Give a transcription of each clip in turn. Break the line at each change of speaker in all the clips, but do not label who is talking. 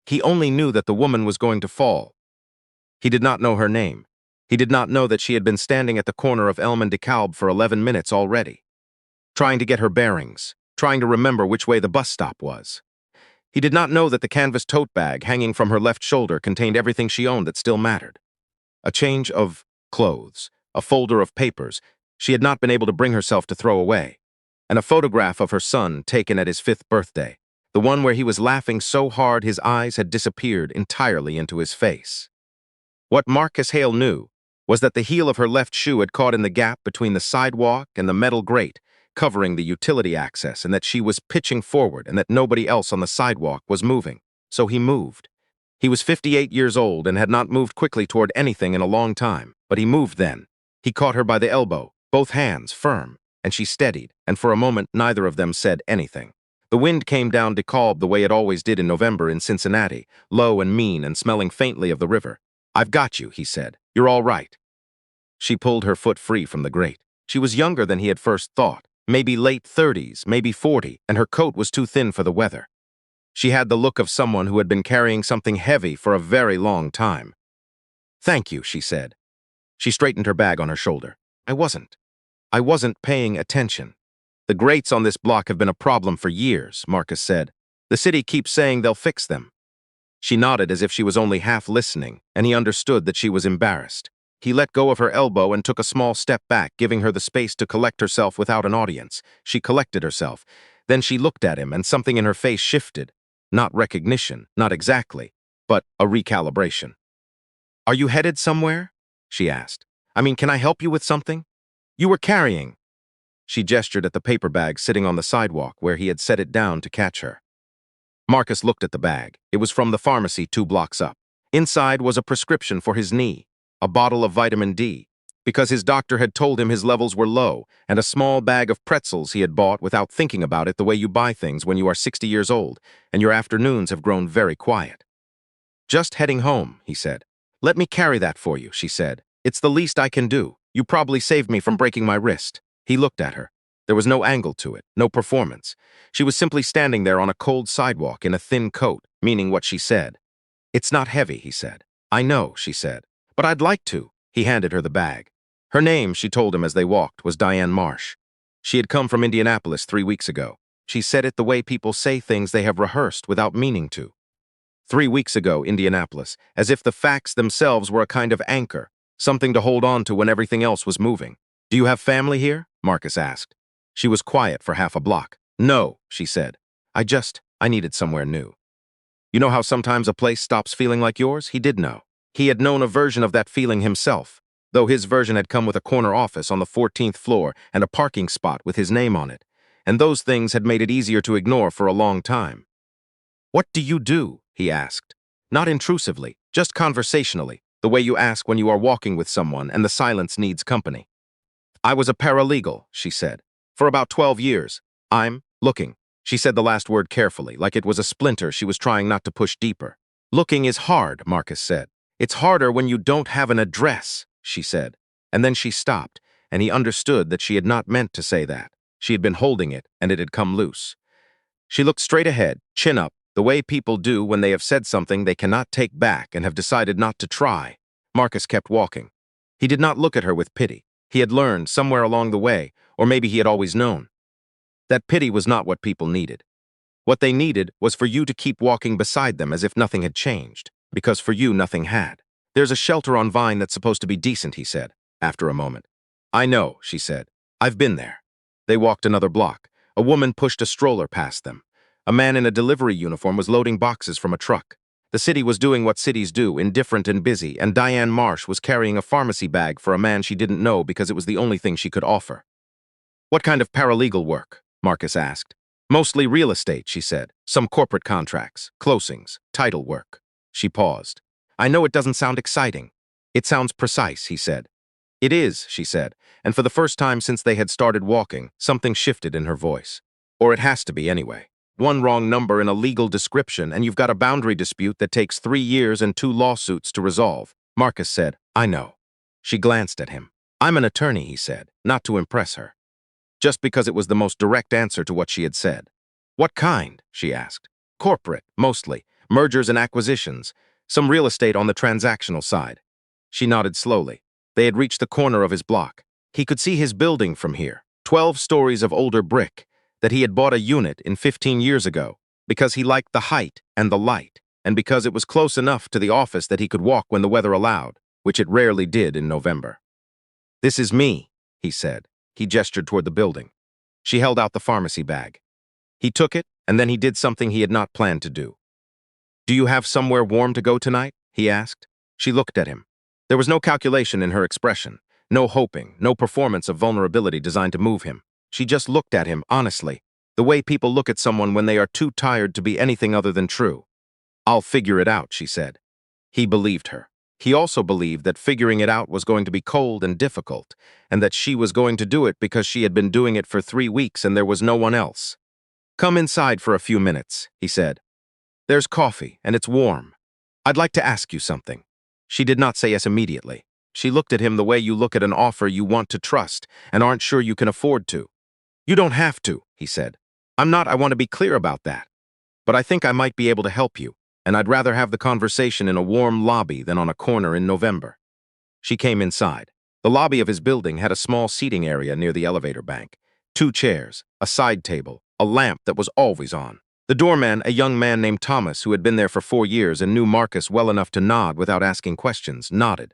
He only knew that the woman was going to fall. He did not know her name. He did not know that she had been standing at the corner of Elm and DeKalb for 11 minutes already, trying to get her bearings, trying to remember which way the bus stop was. He did not know that the canvas tote bag hanging from her left shoulder contained everything she owned that still mattered. A change of clothes, a folder of papers she had not been able to bring herself to throw away, and a photograph of her son taken at his 5th birthday, the one where he was laughing so hard his eyes had disappeared entirely into his face. What Marcus Hale knew was that the heel of her left shoe had caught in the gap between the sidewalk and the metal grate, covering the utility access, and that she was pitching forward and that nobody else on the sidewalk was moving. So he moved. He was 58 years old and had not moved quickly toward anything in a long time, but he moved then. He caught her by the elbow, both hands firm, and she steadied, and for a moment neither of them said anything. The wind came down DeKalb the way it always did in November in Cincinnati, low and mean and smelling faintly of the river. "I've got you," he said. "You're all right." She pulled her foot free from the grate. She was younger than he had first thought, maybe late 30s, maybe 40, and her coat was too thin for the weather. She had the look of someone who had been carrying something heavy for a very long time. "Thank you," she said. She straightened her bag on her shoulder. I wasn't paying attention. "The grates on this block have been a problem for years," Marcus said. "The city keeps saying they'll fix them." She nodded as if she was only half listening, and he understood that she was embarrassed. He let go of her elbow and took a small step back, giving her the space to collect herself without an audience. She collected herself. Then she looked at him, and something in her face shifted. Not recognition, not exactly, but a recalibration. "Are you headed somewhere?" she asked. "I mean, can I help you with something? You were carrying." She gestured at the paper bag sitting on the sidewalk where he had set it down to catch her. Marcus looked at the bag. It was from the pharmacy 2 blocks up. Inside was a prescription for his knee, a bottle of vitamin D, because his doctor had told him his levels were low, and a small bag of pretzels he had bought without thinking about it the way you buy things when you are 60 years old, and your afternoons have grown very quiet. "Just heading home," he said. "Let me carry that for you," she said. "It's the least I can do. You probably saved me from breaking my wrist." He looked at her. There was no angle to it, no performance. She was simply standing there on a cold sidewalk in a thin coat, meaning what she said. "It's not heavy," he said. "I know," she said. "But I'd like to." He handed her the bag. Her name, she told him as they walked, was Diane Marsh. She had come from Indianapolis 3 weeks ago. She said it the way people say things they have rehearsed without meaning to. 3 weeks ago, Indianapolis, as if the facts themselves were a kind of anchor, something to hold on to when everything else was moving. "Do you have family here?" Marcus asked. She was quiet for half a block. "No," she said. I needed somewhere new." You know how sometimes a place stops feeling like yours? He did know. He had known a version of that feeling himself, though his version had come with a corner office on the 14th floor and a parking spot with his name on it, and those things had made it easier to ignore for a long time. "What do you do?" he asked. Not intrusively, just conversationally, the way you ask when you are walking with someone and the silence needs company. "I was a paralegal," she said. "For about 12 years. I'm looking." She said the last word carefully, like it was a splinter she was trying not to push deeper. "Looking is hard," Marcus said. "It's harder when you don't have an address," she said. And then she stopped, and he understood that she had not meant to say that. She had been holding it, and it had come loose. She looked straight ahead, chin up, the way people do when they have said something they cannot take back and have decided not to try. Marcus kept walking. He did not look at her with pity. He had learned, somewhere along the way, or maybe he had always known, that pity was not what people needed. What they needed was for you to keep walking beside them as if nothing had changed, because for you nothing had. "There's a shelter on Vine that's supposed to be decent," he said, after a moment. "I know," she said. "I've been there." They walked another block. A woman pushed a stroller past them. A man in a delivery uniform was loading boxes from a truck. The city was doing what cities do, indifferent and busy, and Diane Marsh was carrying a pharmacy bag for a man she didn't know because it was the only thing she could offer. "What kind of paralegal work?" Marcus asked. "Mostly real estate," she said. "Some corporate contracts, closings, title work." She paused. "I know it doesn't sound exciting." "It sounds precise," he said. "It is," she said, and for the first time since they had started walking, something shifted in her voice. "Or it has to be anyway. One wrong number in a legal description, and you've got a boundary dispute that takes 3 years and 2 lawsuits to resolve." Marcus said, "I know." She glanced at him. "I'm an attorney," he said, not to impress her, just because it was the most direct answer to what she had said. "What kind?" she asked. "Corporate, mostly. Mergers and acquisitions, some real estate on the transactional side. She nodded slowly. They had reached the corner of his block. He could see his building from here, 12 stories of older brick, that he had bought a unit in 15 years ago, because he liked the height and the light, and because it was close enough to the office that he could walk when the weather allowed, which it rarely did in November. "This is me," he said. He gestured toward the building. She held out the pharmacy bag. He took it, and then he did something he had not planned to do. "Do you have somewhere warm to go tonight?" he asked. She looked at him. There was no calculation in her expression, no hoping, no performance of vulnerability designed to move him. She just looked at him, honestly, the way people look at someone when they are too tired to be anything other than true. "I'll figure it out," she said. He believed her. He also believed that figuring it out was going to be cold and difficult, and that she was going to do it because she had been doing it for 3 weeks and there was no one else. "Come inside for a few minutes," he said. "There's coffee, and it's warm. I'd like to ask you something." She did not say yes immediately. She looked at him the way you look at an offer you want to trust and aren't sure you can afford to. "You don't have to," he said. I want to be clear about that. But I think I might be able to help you, and I'd rather have the conversation in a warm lobby than on a corner in November." She came inside. The lobby of his building had a small seating area near the elevator bank. 2 chairs, a side table, a lamp that was always on. The doorman, a young man named Thomas, who had been there for 4 years and knew Marcus well enough to nod without asking questions, nodded.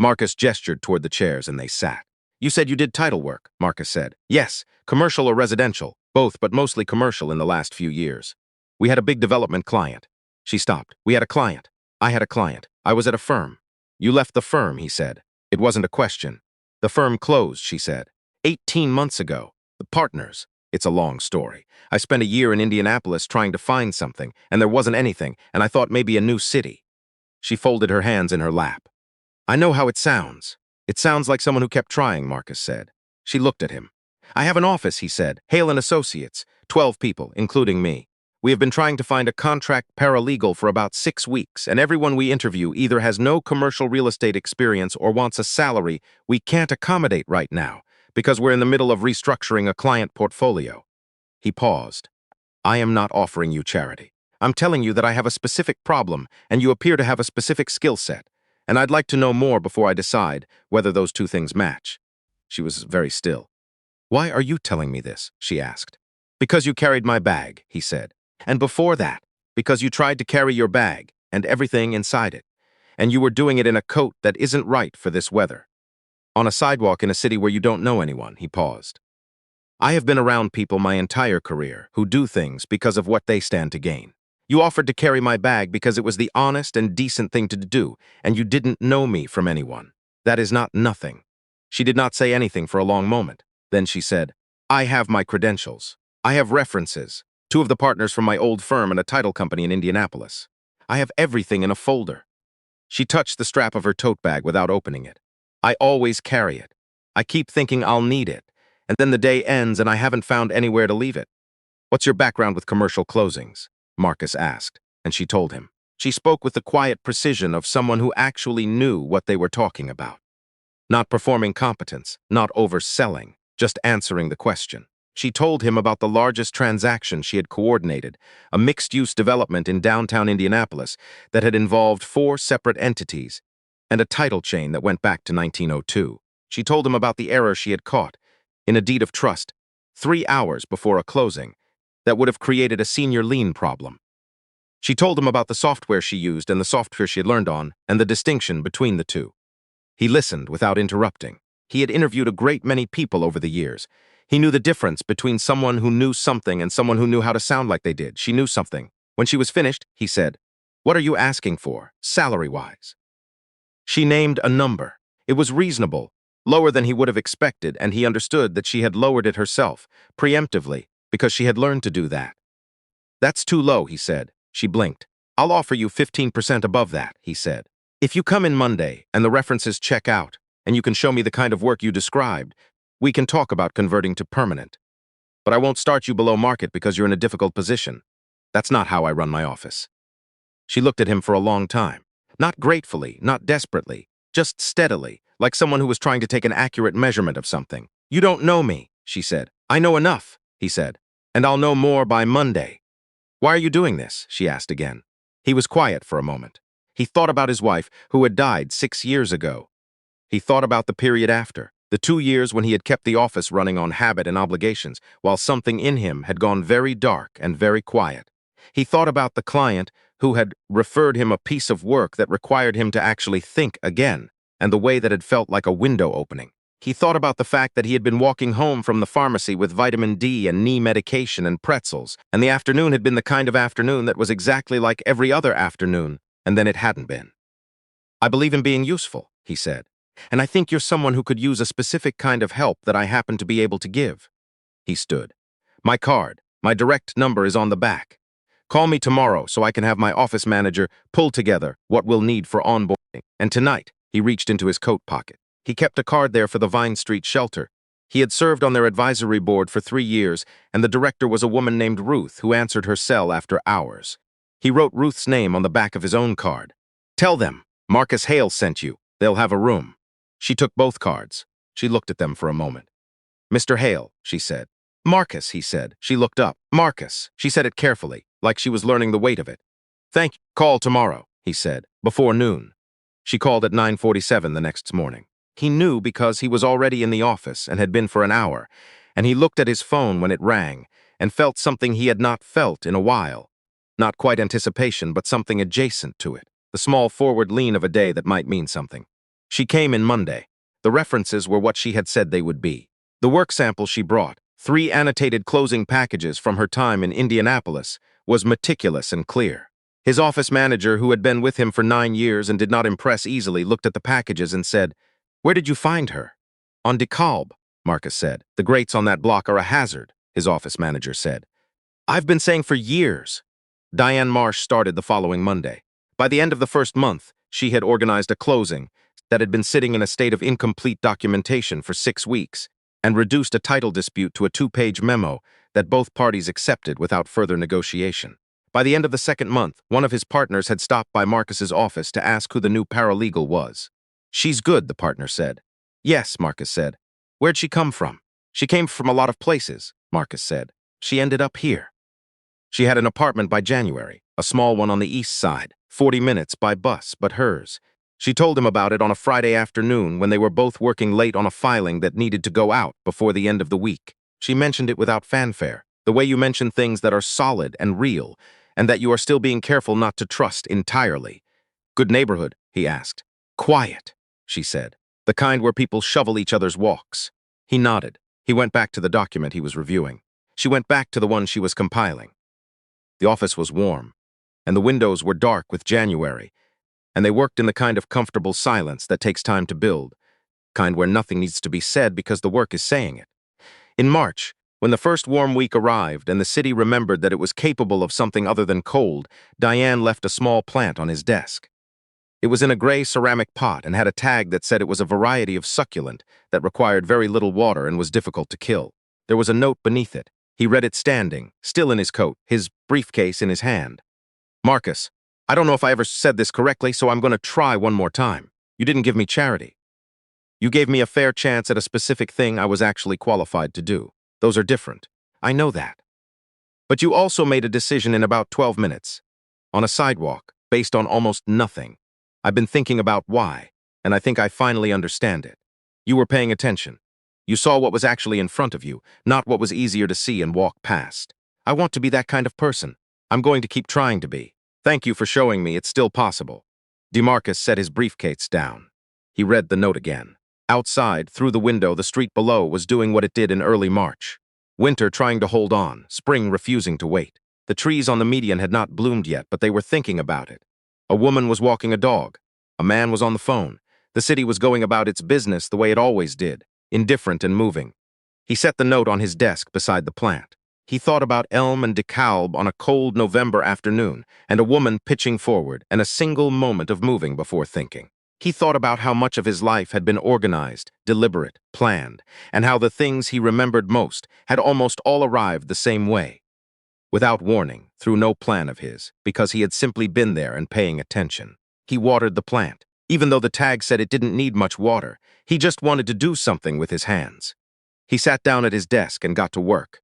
Marcus gestured toward the chairs and they sat. "You said you did title work," Marcus said. "Yes, commercial or residential, both, but mostly commercial in the last few years. We had a big development client." She stopped. "We had a client. I had a client. I was at a firm." "You left the firm," he said. It wasn't a question. "The firm closed," she said. 18 months ago. The partners. It's a long story. I spent a year in Indianapolis trying to find something, and there wasn't anything, and I thought maybe a new city." She folded her hands in her lap. "I know how it sounds. It sounds like someone who kept trying," Marcus said. She looked at him. "I have an office," he said. "Hale and Associates. 12 people, including me. We have been trying to find a contract paralegal for about 6 weeks, and everyone we interview either has no commercial real estate experience or wants a salary we can't accommodate right now, because we're in the middle of restructuring a client portfolio." He paused. "I am not offering you charity. I'm telling you that I have a specific problem, and you appear to have a specific skill set, and I'd like to know more before I decide whether those 2 things match." She was very still. "Why are you telling me this?" she asked. "Because you carried my bag," he said. "And before that, because you tried to carry your bag and everything inside it, and you were doing it in a coat that isn't right for this weather. On a sidewalk in a city where you don't know anyone," he paused. "I have been around people my entire career who do things because of what they stand to gain. You offered to carry my bag because it was the honest and decent thing to do, and you didn't know me from anyone. That is not nothing." She did not say anything for a long moment. Then she said, "I have my credentials. I have references. 2 of the partners from my old firm and a title company in Indianapolis. I have everything in a folder." She touched the strap of her tote bag without opening it. "I always carry it. I keep thinking I'll need it, and then the day ends and I haven't found anywhere to leave it." "What's your background with commercial closings?" Marcus asked, and she told him. She spoke with the quiet precision of someone who actually knew what they were talking about. Not performing competence, not overselling, just answering the question. She told him about the largest transaction she had coordinated, a mixed-use development in downtown Indianapolis that had involved 4 separate entities and a title chain that went back to 1902. She told him about the error she had caught in a deed of trust 3 hours before a closing that would have created a senior lien problem. She told him about the software she used and the software she had learned on and the distinction between the 2. He listened without interrupting. He had interviewed a great many people over the years. He knew the difference between someone who knew something and someone who knew how to sound like they did. She knew something. When she was finished, he said, "What are you asking for, salary-wise?" She named a number. It was reasonable, lower than he would have expected, and he understood that she had lowered it herself, preemptively, because she had learned to do that. "That's too low," he said. She blinked. "I'll offer you 15% above that," he said. "If you come in Monday and the references check out, and you can show me the kind of work you described, we can talk about converting to permanent. But I won't start you below market because you're in a difficult position. That's not how I run my office." She looked at him for a long time. Not gratefully, not desperately, just steadily, like someone who was trying to take an accurate measurement of something. "You don't know me," she said. "I know enough," he said, "and I'll know more by Monday." "Why are you doing this?" she asked again. He was quiet for a moment. He thought about his wife, who had died 6 years ago. He thought about the period after, the 2 years when he had kept the office running on habit and obligations, while something in him had gone very dark and very quiet. He thought about the client who had referred him a piece of work that required him to actually think again, and the way that had felt like a window opening. He thought about the fact that he had been walking home from the pharmacy with vitamin D and knee medication and pretzels, and the afternoon had been the kind of afternoon that was exactly like every other afternoon, and then it hadn't been. "I believe in being useful," he said, "and I think you're someone who could use a specific kind of help that I happen to be able to give." He stood. "My card, my direct number is on the back. Call me tomorrow so I can have my office manager pull together what we'll need for onboarding." And tonight, he reached into his coat pocket. He kept a card there for the Vine Street shelter. He had served on their advisory board for 3 years, and the director was a woman named Ruth who answered her cell after hours. He wrote Ruth's name on the back of his own card. "Tell them Marcus Hale sent you. They'll have a room." She took both cards. She looked at them for a moment. "Mr. Hale," she said. "Marcus," he said. She looked up. "Marcus." She said it carefully, like she was learning the weight of it. "Thank you. Call tomorrow," he said, "before noon." She called at 9:47 the next morning. He knew because he was already in the office and had been for an hour, and he looked at his phone when it rang and felt something he had not felt in a while. Not quite anticipation, but something adjacent to it. The small forward lean of a day that might mean something. She came in Monday. The references were what she had said they would be. The work sample she brought, 3 annotated closing packages from her time in Indianapolis, was meticulous and clear. His office manager, who had been with him for 9 years and did not impress easily, looked at the packages and said, "Where did you find her?" "On DeKalb," Marcus said. "The grates on that block are a hazard," his office manager said. "I've been saying for years." Diane Marsh started the following Monday. By the end of the first month, she had organized a closing that had been sitting in a state of incomplete documentation for 6 weeks and reduced a title dispute to a 2-page memo that both parties accepted without further negotiation. By the end of the second month, one of his partners had stopped by Marcus's office to ask who the new paralegal was. "She's good," the partner said. "Yes," Marcus said. "Where'd she come from?" "She came from a lot of places," Marcus said. "She ended up here." She had an apartment by January, a small one on the east side, 40 minutes by bus, but hers. She told him about it on a Friday afternoon when they were both working late on a filing that needed to go out before the end of the week. She mentioned it without fanfare, the way you mention things that are solid and real, and that you are still being careful not to trust entirely. "Good neighborhood?" he asked. "Quiet," she said. "The kind where people shovel each other's walks." He nodded. He went back to the document he was reviewing. She went back to the one she was compiling. The office was warm, and the windows were dark with January, and they worked in the kind of comfortable silence that takes time to build, kind where nothing needs to be said because the work is saying it. In March, when the first warm week arrived and the city remembered that it was capable of something other than cold, Diane left a small plant on his desk. It was in a gray ceramic pot and had a tag that said it was a variety of succulent that required very little water and was difficult to kill. There was a note beneath it. He read it standing, still in his coat, his briefcase in his hand. "Marcus, I don't know if I ever said this correctly, so I'm going to try one more time. You didn't give me charity. You gave me a fair chance at a specific thing I was actually qualified to do. Those are different. I know that. But you also made a decision in about 12 minutes. On a sidewalk, based on almost nothing. I've been thinking about why, and I think I finally understand it. You were paying attention. You saw what was actually in front of you, not what was easier to see and walk past. I want to be that kind of person. I'm going to keep trying to be. Thank you for showing me it's still possible." DeMarcus set his briefcase down. He read the note again. Outside, through the window, the street below was doing what it did in early March. Winter trying to hold on, spring refusing to wait. The trees on the median had not bloomed yet, but they were thinking about it. A woman was walking a dog. A man was on the phone. The city was going about its business the way it always did, indifferent and moving. He set the note on his desk beside the plant. He thought about Elm and DeKalb on a cold November afternoon, and a woman pitching forward, and a single moment of moving before thinking. He thought about how much of his life had been organized, deliberate, planned, and how the things he remembered most had almost all arrived the same way. Without warning, through no plan of his, because he had simply been there and paying attention. He watered the plant. Even though the tag said it didn't need much water, he just wanted to do something with his hands. He sat down at his desk and got to work.